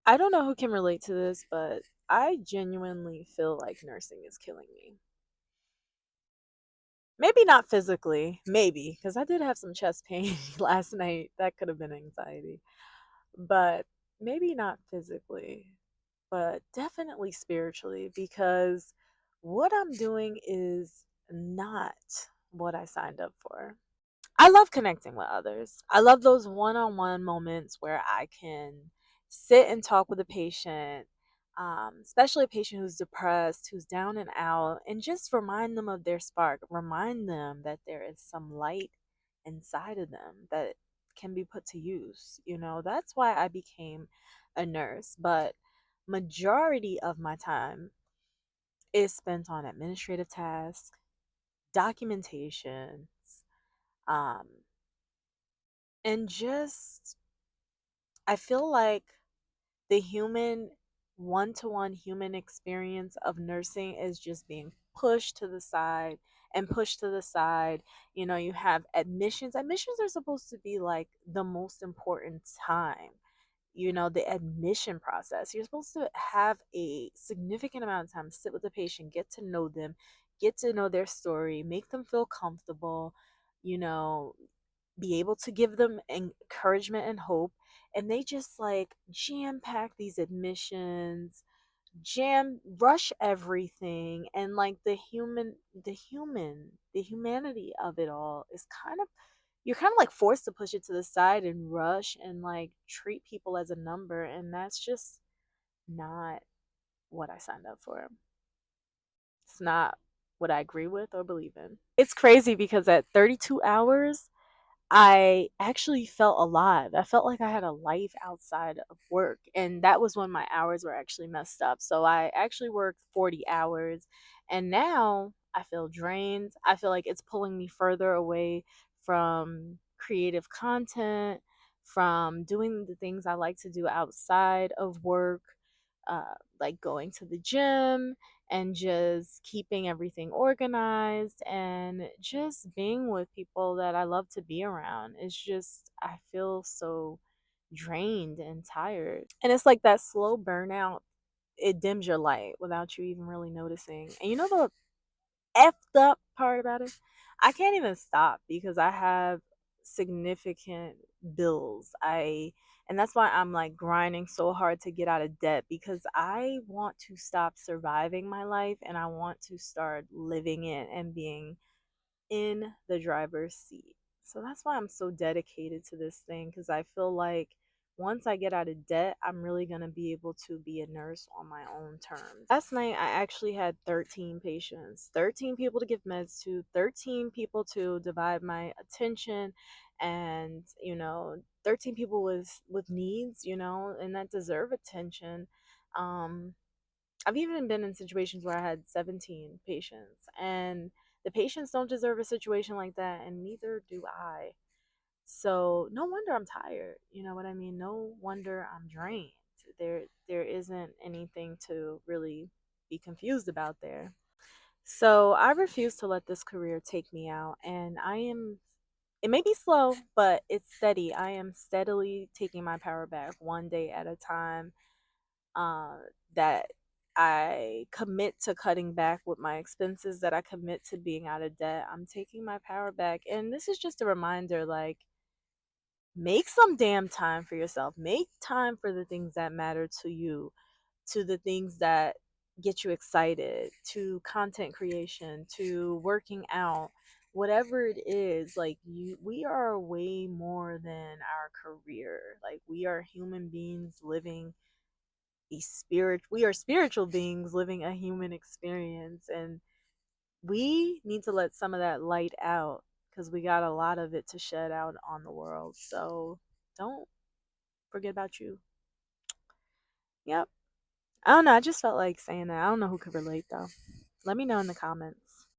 I don't know who can relate to this, but I genuinely feel like nursing is killing me. Maybe not physically, maybe, because I did have some chest pain last night. That could have been anxiety. But maybe not physically, but definitely spiritually, because what I'm doing is not what I signed up for. I love connecting with others. I love those one on one moments where I can sit and talk with a patient, especially a patient who's depressed, who's down and out, and just remind them of their spark. Remind them that there is some light inside of them that can be put to use. That's why I became a nurse. But majority of my time is spent on administrative tasks, documentation, um, and just I feel like the human one to one human experience of nursing is just being pushed to the side and pushed to the side. You have admissions. Admissions are supposed to be like the most important time. The admission process. You're supposed to have a significant amount of time to sit with the patient, get to know them, get to know their story, make them feel comfortable, you know, be able to give them encouragement and hope. And they just like jam pack these admissions, rush everything, and like the humanity of it all is you're kind of like forced to push it to the side and rush and like treat people as a number, and that's just not what I signed up for. It's not what I agree with or believe in. It's crazy because at 32 hours I actually felt alive. I felt like I had a life outside of work. And that was when my hours were actually messed up. So I actually worked 40 hours. And now I feel drained. I feel like it's pulling me further away from creative content, from doing the things I like to do outside of work, like going to the gym and just keeping everything organized and just being with people that I love to be around. It's just, I feel so drained and tired. And it's like that slow burnout, it dims your light without you even really noticing. And the effed up part about it, I can't even stop because I have significant bills. And that's why I'm like grinding so hard to get out of debt, because I want to stop surviving my life and I want to start living it and being in the driver's seat. So that's why I'm so dedicated to this thing, because I feel like once I get out of debt, I'm really going to be able to be a nurse on my own terms. Last night, I actually had 13 patients, 13 people to give meds to, 13 people to divide my attention, and, 13 people with needs, and that deserve attention. Um, I've even been in situations where I had 17 patients, and the patients don't deserve a situation like that, and neither do I. So no wonder I'm tired. You know what I mean? No wonder I'm drained. There isn't anything to really be confused about there. So I refuse to let this career take me out, and it may be slow, but it's steady. I am steadily taking my power back one day at a time, uh, that I commit to cutting back with my expenses, that I commit to being out of debt. I'm taking my power back. And this is just a reminder, like, make some damn time for yourself. Make time for the things that matter to you, to the things that get you excited, to content creation, to working out. Whatever it is, like we are way more than our career. Like, we are human beings living we are spiritual beings living a human experience, and we need to let some of that light out because we got a lot of it to shed out on the world. So don't forget about you. Yep. I don't know, I just felt like saying that. I don't know who could relate though. Let me know in the comments.